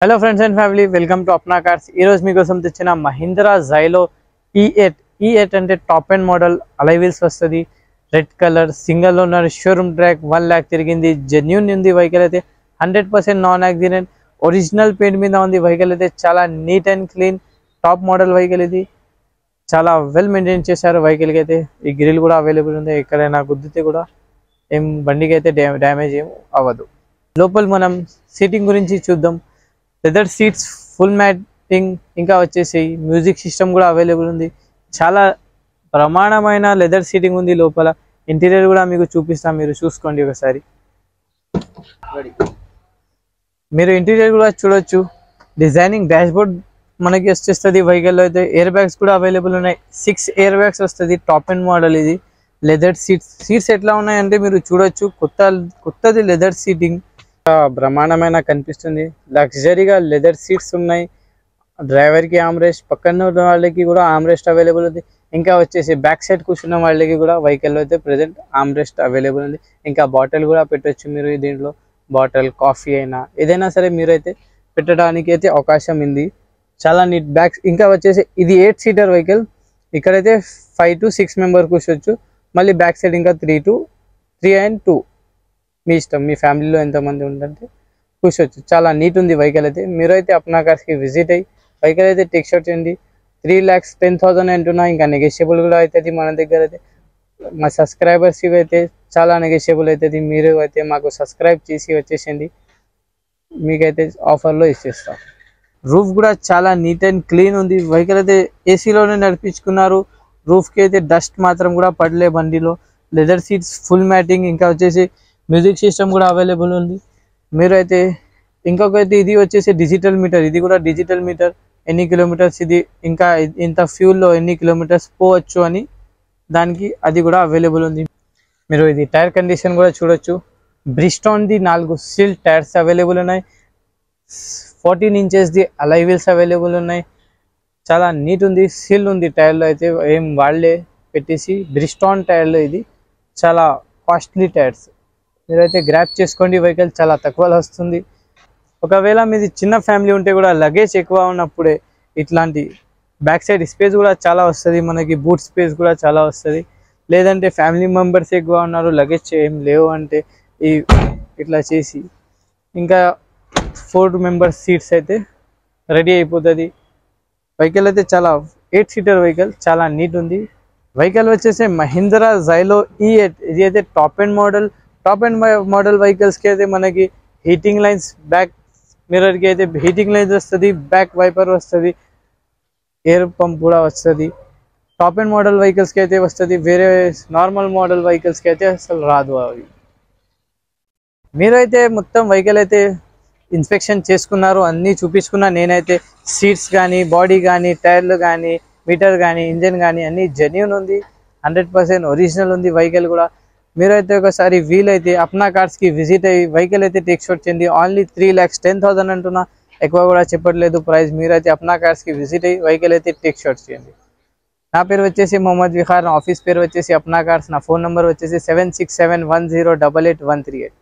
Hello friends and family, welcome to Apna Cars. ఈరోజు మీకోసం తెచ్చిన మహీంద్రా జైలో E8 అంటే top and model alloy wheels వస్తుంది. Red colour single owner showroom track 1 lakh తిరిగింది. Genuine ఉంది వెహికల్ అయితే, 100% నాన్ యాక్సిడెంట్ ఒరిజినల్ పెయింట్ మీద ఉంది. వెహికల్ అయితే చాలా neat and clean top model vehicle. ఇది చాలా వెల్ మెయింటైన్ చేశారు వెహికల్కి అయితే. ఈ గ్రిల్ కూడా అవైలబుల్ ఉంది. ఎక్కడైనా గుద్దితే కూడా ఏం బండికి అయితే డ్యామేజ్ ఏం అవ్వదు. లోపల మనం సీటింగ్ గురించి చూద్దాం. లెదర్ సీట్స్, ఫుల్ మ్యాటింగ్, ఇంకా వచ్చేసి మ్యూజిక్ సిస్టమ్ కూడా అవైలబుల్ ఉంది. చాలా ప్రమాణమైన లెదర్ సీటింగ్ ఉంది. లోపల ఇంటీరియర్ కూడా మీకు చూపిస్తాం, మీరు చూసుకోండి ఒకసారి. మీరు ఇంటీరియర్ కూడా చూడొచ్చు. డిజైనింగ్ డాష్ బోర్డ్ మనకి వచ్చేస్తుంది. వెహికల్లో అయితే ఎయిర్ బ్యాగ్స్ కూడా అవైలబుల్ ఉన్నాయి. 6 ఎయిర్ బ్యాగ్స్ వస్తుంది. టాప్ అండ్ మోడల్ ఇది. లెదర్ సీట్స్ ఎట్లా ఉన్నాయంటే మీరు చూడొచ్చు. కొత్తది లెదర్ సీటింగ్ బ్రహ్మాండమైన కనిపిస్తుంది. లగ్జరీగా లెదర్ సీట్స్ ఉన్నాయి. డ్రైవర్ కి ఆమ్రెస్ట్, పక్కన ఉన్న వాళ్ళకి కూడా ఆమ్రెస్ట్ అవైలబుల్ ఉంది. ఇంకా వచ్చేసి బ్యాక్ సైడ్ కూర్చున్న వాళ్ళకి కూడా వెహికల్లో అయితే ప్రెసెంట్ ఆమ్రెస్ట్ అవైలబుల్ ఉంది. ఇంకా బాటిల్ కూడా పెట్టొచ్చు మీరు దీంట్లో. బాటిల్ కాఫీ అయినా ఏదైనా సరే మీరైతే పెట్టడానికి అయితే అవకాశం ఉంది. చాలా నీట్ బ్యాగ్స్. ఇంకా వచ్చేసి ఇది 8 సీటర్ వెహికల్. ఇక్కడైతే 5 to 6 మెంబర్ కూర్చోవచ్చు. మళ్ళీ బ్యాక్ సైడ్ ఇంకా 3 and 2 మీ ఇష్టం. మీ ఫ్యామిలీలో ఎంతమంది ఉందంటే కూర్చోవచ్చు. చాలా నీట్ ఉంది వెహికల్ అయితే. మీరు అయితే అప్నా కార్స్కి విజిట్ అయ్యి వెహికల్ అయితే టేక్ షాట్ చేయండి. 3,10,000 అంటున్నా. ఇంకా నెగోషియబుల్ కూడా అవుతుంది మన దగ్గర అయితే. మా సబ్స్క్రైబర్స్ అయితే చాలా నెగోషియబుల్ అవుతుంది. మీరు అయితే మాకు సబ్స్క్రైబ్ చేసి వచ్చేసింది, మీకైతే ఆఫర్లో ఇచ్చేస్తాం. రూఫ్ కూడా చాలా నీట్ అండ్ క్లీన్ ఉంది. వెహికల్ అయితే ఏసీలోనే నడిపించుకున్నారు. రూఫ్కి అయితే డస్ట్ మాత్రం కూడా పడలే బండిలో. లెదర్ సీట్స్, ఫుల్ మ్యాటింగ్, ఇంకా వచ్చేసి మ్యూజిక్ సిస్టమ్ కూడా అవైలబుల్ ఉంది. మీరు అయితే ఇంకొకటి ఇది వచ్చేసి డిజిటల్ మీటర్. ఇది కూడా డిజిటల్ మీటర్. ఎన్ని కిలోమీటర్స్ ఇది, ఇంకా ఇంత ఫ్యూల్లో ఎన్ని కిలోమీటర్స్ పోవచ్చు అని దానికి అది కూడా అవైలబుల్ ఉంది. మీరు ఇది టైర్ కండిషన్ కూడా చూడొచ్చు. బ్రిస్టోన్ది 4 స్టీల్ టైర్స్ అవైలబుల్ ఉన్నాయి. 14 ఇంచెస్ది అలై వీల్స్ అవైలబుల్ ఉన్నాయి. చాలా నీట్ ఉంది. సీల్ ఉంది టైర్లో అయితే. ఏం వాళ్ళే పెట్టేసి బ్రిస్టోన్ టైర్లో. ఇది చాలా కాస్ట్లీ టైర్స్. మీరైతే గ్రాప్ చేసుకోండి. వెహికల్ చాలా తక్కువలో వస్తుంది. ఒకవేళ మీది చిన్న ఫ్యామిలీ ఉంటే కూడా లగేజ్ ఎక్కువ ఉన్నప్పుడే ఇట్లాంటి బ్యాక్ సైడ్ స్పేస్ కూడా చాలా వస్తుంది మనకి. బూట్ స్పేస్ కూడా చాలా వస్తుంది. లేదంటే ఫ్యామిలీ మెంబర్స్ ఎక్కువ ఉన్నారు, లగేజ్ ఏం లేవు అంటే ఇట్లా చేసి ఇంకా 4 మెంబర్స్ సీట్స్ అయితే రెడీ అయిపోతుంది. వెహికల్ అయితే చాలా 8 సీటర్ వెహికల్. చాలా నీట్ ఉంది. వెహికల్ వచ్చేసి మహీంద్రా జైలో E8. ఇది అయితే టాప్ అండ్ మోడల్ వెహికల్స్కి అయితే మనకి హీటింగ్ లైన్స్, బ్యాక్ మిర్రర్కి అయితే హీటింగ్ లైన్స్ వస్తుంది. బ్యాక్ వైపర్ వస్తుంది. ఎయిర్ పంప్ కూడా వస్తుంది. టాప్ అండ్ మోడల్ వెహికల్స్కి అయితే వస్తుంది. వేరే నార్మల్ మోడల్ వెహికల్స్కి అయితే అసలు రాదు అవి. మీరైతే మొత్తం వెహికల్ అయితే ఇన్స్పెక్షన్ చేసుకున్నారు, అన్నీ చూపించుకున్నా నేనైతే. సీట్స్ కానీ, బాడీ కానీ, టైర్లు కానీ, మీటర్ కానీ, ఇంజన్ కానీ అన్నీ జెన్యూన్ ఉంది. 100% ఒరిజినల్ ఉంది వెహికల్ కూడా. మీరైతే ఒకసారి వీలైతే అప్నా కార్స్కి విజిట్ అయ్యి వెహికల్ అయితే టేక్ షాట్ చేయండి. ఓన్లీ 3,10,000 అంటున్నా, ఎక్కువ కూడా చెప్పట్లేదు ప్రైస్. మీరైతే అప్నా కార్స్కి విజిట్ అయ్యి వెహికల్ అయితే టేక్ షాట్ చేయండి. నా పేరు వచ్చేసి మొహమ్మద్ విహార్. నా ఆఫీస్ పేరు వచ్చేసి అప్నా కార్స్. నా ఫోన్ నెంబర్ వచ్చేసి 7671088138.